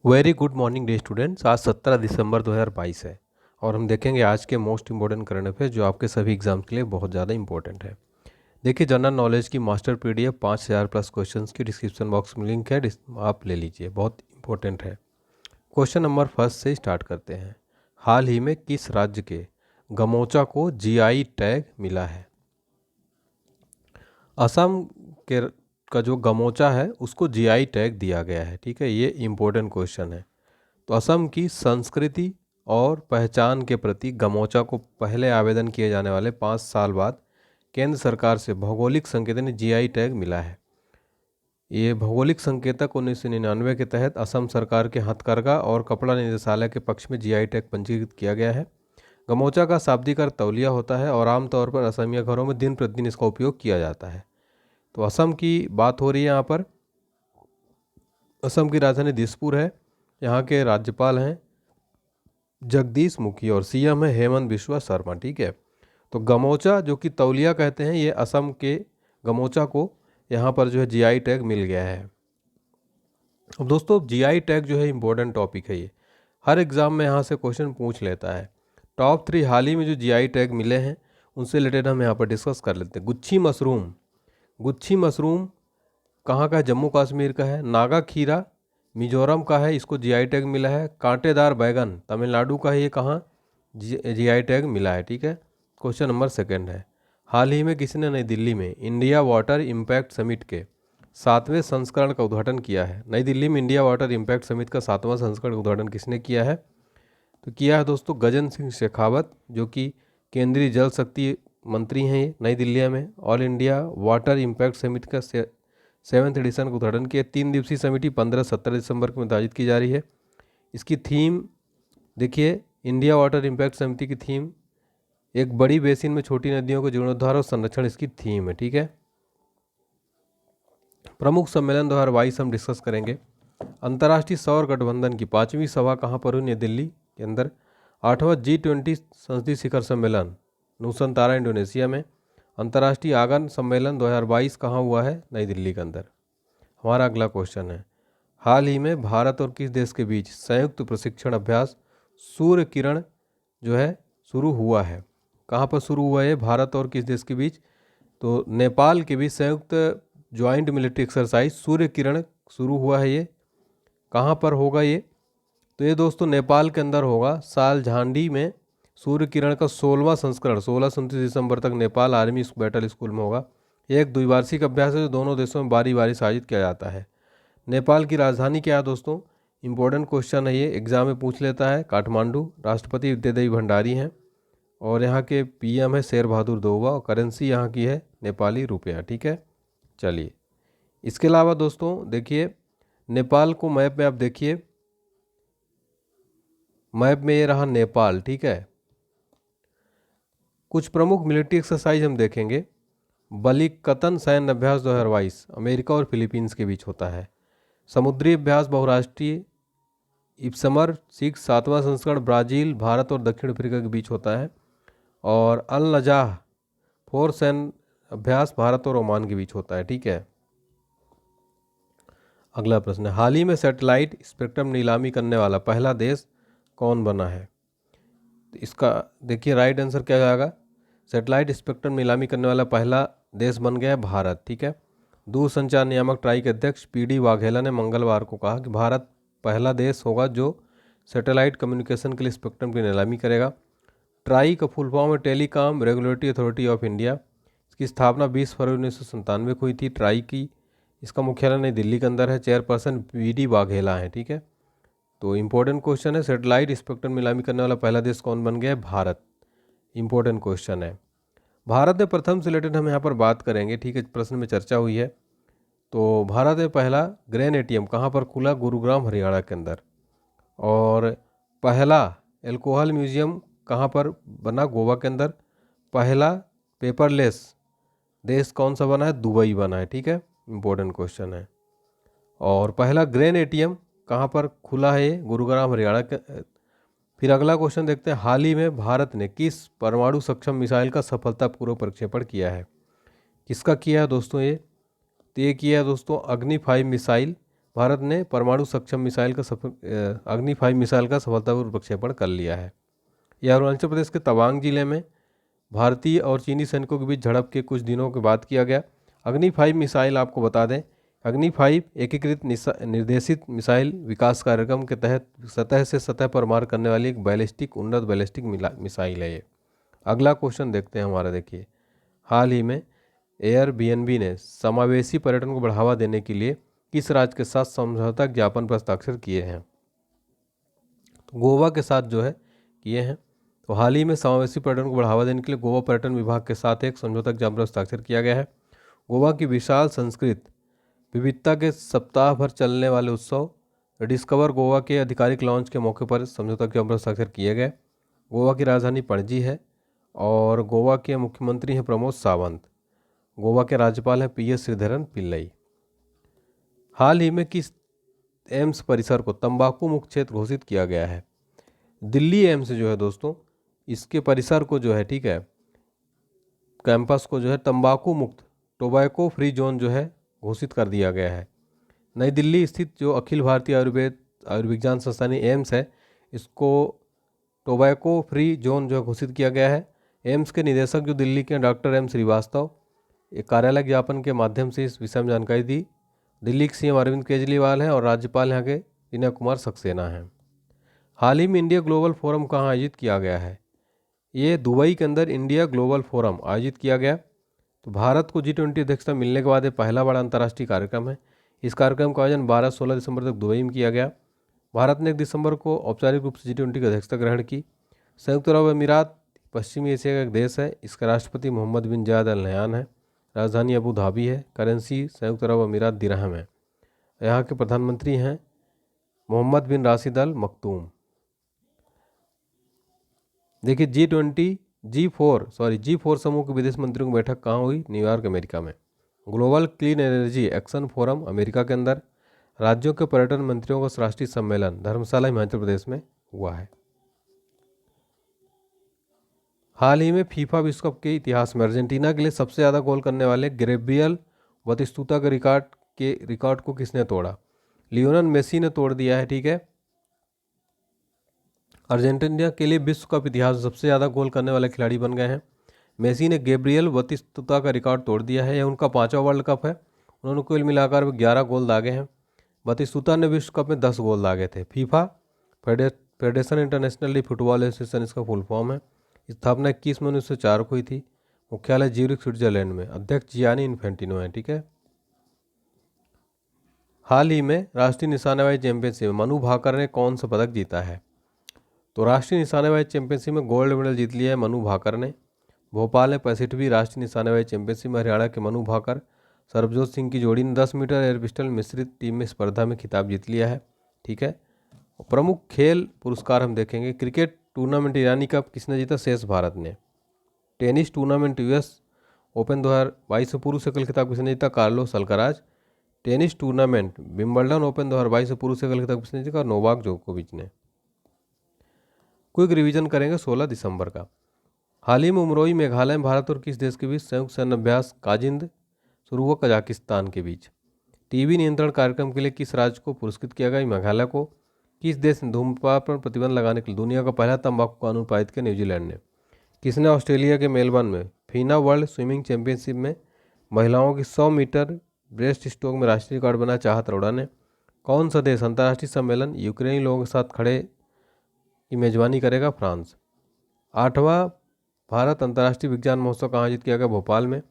Very good morning day students. आज 17 दिसंबर 2022 है और हम देखेंगे आज के मोस्ट इंपॉर्टेंट करंट अफेयर जो आपके सभी एग्जाम्स के लिए बहुत ज़्यादा इंपॉर्टेंट है। देखिए, जनरल नॉलेज की मास्टर पीडीएफ 5000 प्लस क्वेश्चंस की डिस्क्रिप्शन बॉक्स में लिंक है, आप ले लीजिए, बहुत इंपॉर्टेंट है। क्वेश्चन नंबर फर्स्ट से स्टार्ट करते हैं। हाल ही में किस राज्य के गमोचा को जीआई टैग मिला है? असम के का जो गमोचा है उसको जीआई टैग दिया गया है। ठीक है, ये इम्पोर्टेंट क्वेश्चन है। तो असम की संस्कृति और पहचान के प्रति गमोचा को पहले आवेदन किए जाने वाले 5 साल बाद केंद्र सरकार से भौगोलिक संकेतन यानी जीआई टैग मिला है। ये भौगोलिक संकेतक 1999 के तहत असम सरकार के हथकरघा और कपड़ा निदेशालय के पक्ष में जीआई टैग पंजीकृत किया गया है। गमोचा का शाब्दिक अर्थ तौलिया होता है और आमतौर पर असमिया घरों में दिन प्रतिदिन इसका उपयोग किया जाता है। तो असम की बात हो रही है यहाँ पर। असम की राजधानी दिसपुर है। यहाँ के राज्यपाल हैं जगदीश मुखी और सीएम है हेमंत बिश्वा शर्मा। ठीक है, तो गमोचा जो कि तौलिया कहते हैं, ये असम के गमोचा को यहाँ पर जो है जीआई टैग मिल गया है। अब दोस्तों, जीआई टैग जो है इम्पोर्टेंट टॉपिक है। ये हर एग्ज़ाम में यहाँ से क्वेश्चन पूछ लेता है। टॉप 3 हाल ही में जो जीआई टैग मिले हैं उनसे रिलेटेड हम यहाँ पर डिस्कस कर लेते हैं। गुच्छी मशरूम कहाँ का है? जम्मू कश्मीर का है। नागा खीरा मिजोरम का है, इसको जीआई टैग मिला है। कांटेदार बैगन तमिलनाडु का है, ये कहाँ जीआई टैग मिला है। ठीक है, क्वेश्चन नंबर सेकंड है। हाल ही में किसने नई दिल्ली में इंडिया वाटर इम्पैक्ट समिट के 7वें संस्करण का उद्घाटन किया है? नई दिल्ली में इंडिया वाटर इम्पैक्ट समिट का 7वां संस्करण का उद्घाटन किसने किया है? तो किया है दोस्तों गजेंद्र सिंह शेखावत, जो कि केंद्रीय जल शक्ति मंत्री हैं। ये नई दिल्ली में all India water impact summit का 7th एडिशन का उद्घाटन किया। 3 दिवसीय समिति 15-17 दिसंबर को आयोजित की जा रही है। इसकी थीम देखिए, इंडिया वाटर इम्पैक्ट समिति की थीम एक बड़ी बेसिन में छोटी नदियों को जीर्णोद्धार और संरक्षण इसकी थीम है। ठीक है, प्रमुख सम्मेलन 2022 हम डिस्कस करेंगे। अंतर्राष्ट्रीय सौर गठबंधन की 5वीं सभा कहाँ पर हुई? नई दिल्ली के अंदर। 8वां G20 संसदीय शिखर सम्मेलन नूसंतारा इंडोनेशिया में। अंतर्राष्ट्रीय आंगन सम्मेलन 2022 कहाँ हुआ है? नई दिल्ली के अंदर। हमारा अगला क्वेश्चन है, हाल ही में भारत और किस देश के बीच संयुक्त प्रशिक्षण अभ्यास सूर्य किरण जो है शुरू हुआ है? कहाँ पर शुरू हुआ है? भारत और किस देश के बीच? तो नेपाल के बीच संयुक्त joint military exercise Surya Kiran शुरू हुआ है। ये कहाँ पर होगा ये? तो ये दोस्तों नेपाल के अंदर होगा, साल झांडी में। सूर्य किरण का 16वां संस्करण 16 से 29 दिसंबर तक नेपाल आर्मी बैटल स्कूल में होगा। यह एक द्विवार्षिक अभ्यास है जो दोनों देशों में बारी बारी से आयोजित किया जाता है। नेपाल की राजधानी क्या है दोस्तों? इंपॉर्टेंट क्वेश्चन है ये, एग्जाम में पूछ लेता है। काठमांडू। राष्ट्रपति विद्यादेवी भंडारी हैं और यहाँ के पीएम है शेर बहादुर देउवा और करेंसी यहाँ की है नेपाली रुपया। ठीक है, चलिए। इसके अलावा दोस्तों देखिए, नेपाल को मैप में आप देखिए, मैप में ये रहा नेपाल। ठीक है, कुछ प्रमुख मिलिट्री एक्सरसाइज हम देखेंगे। बलिकतन सैन्य अभ्यास 2022 अमेरिका और फिलीपींस के बीच होता है। समुद्री अभ्यास बहुराष्ट्रीय इप्समर 6 7वां संस्करण ब्राज़ील, भारत और दक्षिण अफ्रीका के बीच होता है। और अल नजाह 4 सैन्य अभ्यास भारत और ओमान के बीच होता है। ठीक है, अगला प्रश्न है, हाल ही में सैटेलाइट स्पेक्ट्रम नीलामी करने वाला पहला देश कौन बना है? इसका देखिए राइट आंसर क्या जाएगा? सैटेलाइट स्पेक्ट्रम नीलामी करने वाला पहला देश बन गया है भारत। ठीक है, दूरसंचार नियामक ट्राई के अध्यक्ष पीडी वाघेला ने मंगलवार को कहा कि भारत पहला देश होगा जो सैटेलाइट कम्युनिकेशन के लिए स्पेक्ट्रम की नीलामी करेगा। ट्राई का फुल फॉर्म है telecom regulatory authority of India. इसकी स्थापना 20 फरवरी 1997 को हुई थी। ट्राई की इसका मुख्यालय नई दिल्ली के अंदर है। चेयरपर्सन पीडी वाघेला है। ठीक है, तो इंपॉर्टेंट क्वेश्चन है, सैटेलाइट स्पेक्ट्रम नीलामी करने वाला पहला देश कौन बन गया है? भारत। इंपॉर्टेंट क्वेश्चन है। भारत में प्रथम से रिलेटेड हम यहाँ पर बात करेंगे। ठीक है, प्रश्न में चर्चा हुई है। तो भारत में पहला ग्रेन एटीएम कहाँ पर खुला? गुरुग्राम हरियाणा के अंदर। और पहला एल्कोहल म्यूजियम कहाँ पर बना? गोवा के अंदर। पहला पेपरलेस देश कौन सा बना है? दुबई बना है। ठीक है, इंपॉर्टेंट क्वेश्चन है। और पहला ग्रेन एटीएम कहाँ पर खुला है? ये गुरुग्राम हरियाणा के। फिर अगला क्वेश्चन देखते हैं, हाल ही में भारत ने किस परमाणु सक्षम मिसाइल का सफलतापूर्वक प्रक्षेपण किया है? किसका किया है दोस्तों ये? तो ये किया है दोस्तों अग्नि 5 मिसाइल भारत ने परमाणु सक्षम मिसाइल का अग्नि 5 मिसाइल का सफलतापूर्वक प्रक्षेपण कर लिया है। यह अरुणाचल प्रदेश के तवांग जिले में भारतीय और चीनी सैनिकों के बीच झड़प के कुछ दिनों के बाद किया गया। अग्नि 5 मिसाइल आपको बता दें, अग्नि 5 एकीकृत निर्देशित मिसाइल विकास कार्यक्रम के तहत सतह से सतह पर मार करने वाली एक उन्नत बैलिस्टिक मिसाइल है ये। अगला क्वेश्चन देखते हैं हमारा, देखिए हाल ही में एयरबीएनबी ने समावेशी पर्यटन को बढ़ावा देने के लिए किस राज्य के साथ समझौता ज्ञापन पर हस्ताक्षर किए हैं? तो गोवा के साथ जो है किए हैं। तो हाल ही में समावेशी पर्यटन को बढ़ावा देने के लिए गोवा पर्यटन विभाग के साथ एक समझौता ज्ञापन पर हस्ताक्षर किया गया है। गोवा की विशाल संस्कृत विविधता के सप्ताह भर चलने वाले उत्सव डिस्कवर गोवा के आधिकारिक लॉन्च के मौके पर समझौता ज्ञापन पर हस्ताक्षर किए गए। गोवा की राजधानी पणजी है और गोवा के मुख्यमंत्री हैं प्रमोद सावंत। गोवा के राज्यपाल हैं पीएस श्रीधरन पिल्लई। हाल ही में किस एम्स परिसर को तंबाकू मुक्त क्षेत्र घोषित किया गया है? दिल्ली एम्स जो है दोस्तों, इसके परिसर को जो है, ठीक है, कैंपस को जो है तंबाकू मुक्त टोबैको फ्री जोन जो है घोषित कर दिया गया है। नई दिल्ली स्थित जो अखिल भारतीय आयुर्विज्ञान संस्थान एम्स है, इसको टोबैको फ्री जोन जो घोषित किया गया है। एम्स के निदेशक जो दिल्ली के डॉक्टर एम श्रीवास्तव एक कार्यालय ज्ञापन के माध्यम से इस विषय में जानकारी दी। दिल्ली के सीएम अरविंद केजरीवाल हैं और राज्यपाल यहाँ के विनय कुमार सक्सेना हैं। हाल ही में इंडिया ग्लोबल फोरम कहाँ आयोजित किया गया है? ये दुबई के अंदर इंडिया ग्लोबल फोरम आयोजित किया गया। तो भारत को G20 अध्यक्षता मिलने के बाद ये पहला बड़ा अंतर्राष्ट्रीय कार्यक्रम है। इस कार्यक्रम का आयोजन 12-16 दिसंबर तक दुबई में किया गया। भारत ने 1 दिसंबर को औपचारिक रूप से G20 की अध्यक्षता ग्रहण की। संयुक्त अरब अमीरात पश्चिमी एशिया का एक देश है। इसका राष्ट्रपति मोहम्मद बिन जायद अल नह्यान है। राजधानी अबू धाबी है। करेंसी संयुक्त अरब अमीरात दिरहम है। यहाँ के प्रधानमंत्री हैं मोहम्मद बिन राशिद अल मखतूम। देखिए G4 समूह के विदेश मंत्रियों की बैठक कहाँ हुई? न्यूयॉर्क अमेरिका में। Global clean energy action forum America के अंदर। राज्यों के पर्यटन मंत्रियों का राष्ट्रीय सम्मेलन धर्मशाला हिमाचल प्रदेश में हुआ है। हाल ही में फीफा विश्व कप के इतिहास में अर्जेंटीना के लिए सबसे ज़्यादा गोल करने वाले गैब्रियल बतिस्तुता के रिकॉर्ड को किसने तोड़ा? लियोनेल मेसी ने तोड़ दिया है, ठीक है। अर्जेंटीना के लिए विश्व कप इतिहास में सबसे ज़्यादा गोल करने वाले खिलाड़ी बन गए हैं। मेसी ने गैब्रियल बतिस्तुता का रिकॉर्ड तोड़ दिया है। यह उनका 5वां वर्ल्ड कप है। उन्होंने कुल मिलाकर 11 गोल दागे हैं। बतिस्तुता ने विश्व कप में 10 गोल दागे थे। FIFA federation international D football association इसका फुल फॉर्म है। स्थापना 21 मई 1904 को हुई थी। मुख्यालय ज्यूरिख स्विट्जरलैंड में। अध्यक्ष जियानी इन्फेंटिनो है, ठीक है। हाल ही में राष्ट्रीय निशानेबाजी चैंपियनशिप में मनु भाकर ने कौन सा पदक जीता है? तो राष्ट्रीय निशानेबाजी चैंपियनशिप में गोल्ड मेडल जीत लिया है मनु भाकर ने। भोपाल में 65वीं राष्ट्रीय निशानेबाजी चैंपियनशिप में हरियाणा के मनु भाकर सरबजोत सिंह की जोड़ी ने 10 मीटर एयर पिस्टल मिश्रित टीम में स्पर्धा में खिताब जीत लिया है, ठीक है। प्रमुख खेल पुरस्कार हम देखेंगे। क्रिकेट टूर्नामेंट ईरानी कप किसने जीता? शेष भारत ने। टेनिस टूर्नामेंट US ओपन 2022 में पुरुष एकल खिताब किसने जीता? Carlos Alcaraz. Tennis tournament Wimbledon open 2022 में पुरुष एकल खिताब किसने जीता? नोवाक जोकोविच ने। क्विक रिवीजन करेंगे 16 दिसंबर का। हाल ही में उमरोई मेघालय में भारत और किस देश के बीच संयुक्त सैन्य अभ्यास काजिंद शुरू हुआ? कजाकिस्तान के बीच। टीबी नियंत्रण कार्यक्रम के लिए किस राज्य को पुरस्कृत किया गया? मेघालय को। किस देश ने धूम्रपान पर प्रतिबंध लगाने के लिए दुनिया का पहला तंबाकू कानून पारित किया? न्यूजीलैंड ने। किसने ऑस्ट्रेलिया के मेलबर्न में फीना वर्ल्ड स्विमिंग चैंपियनशिप में महिलाओं की 100 मीटर ब्रेस्ट स्ट्रोक में राष्ट्रीय रिकॉर्ड बनाया? चाहत अरोड़ा ने। कौन सा देश अंतर्राष्ट्रीय सम्मेलन यूक्रेनी लोगों के साथ खड़े की मेजबानी करेगा? फ्रांस। 8वां भारत अंतर्राष्ट्रीय विज्ञान महोत्सव कहाँ आयोजित किया गया? भोपाल में।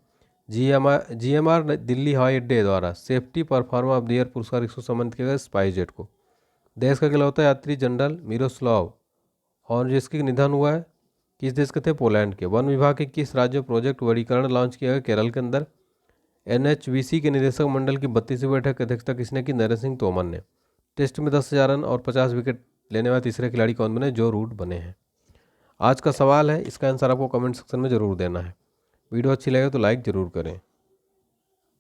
GMR दिल्ली हवाई अड्डे द्वारा safety performer of the year पुरस्कार किसको सम्मानित किया गया? स्पाइसजेट को। देश का इकलौता यात्री जनरल मिरोस्लाव और जिसके निधन हुआ है, किस देश के थे? पोलैंड के। वन विभाग के किस राज्य में प्रोजेक्ट वर्गीकरण लॉन्च किया गया? केरल के अंदर। NHVC के निदेशक मंडल की 32वीं बैठक की अध्यक्षता किसने की? नरेंद्र सिंह तोमर ने। टेस्ट में 10,000 रन और 50 विकेट लेने वाले तीसरे खिलाड़ी कौन बने? जो रूट बने हैं। आज का सवाल है, इसका आंसर आपको कमेंट सेक्शन में ज़रूर देना है। वीडियो अच्छी लगे तो लाइक ज़रूर करें।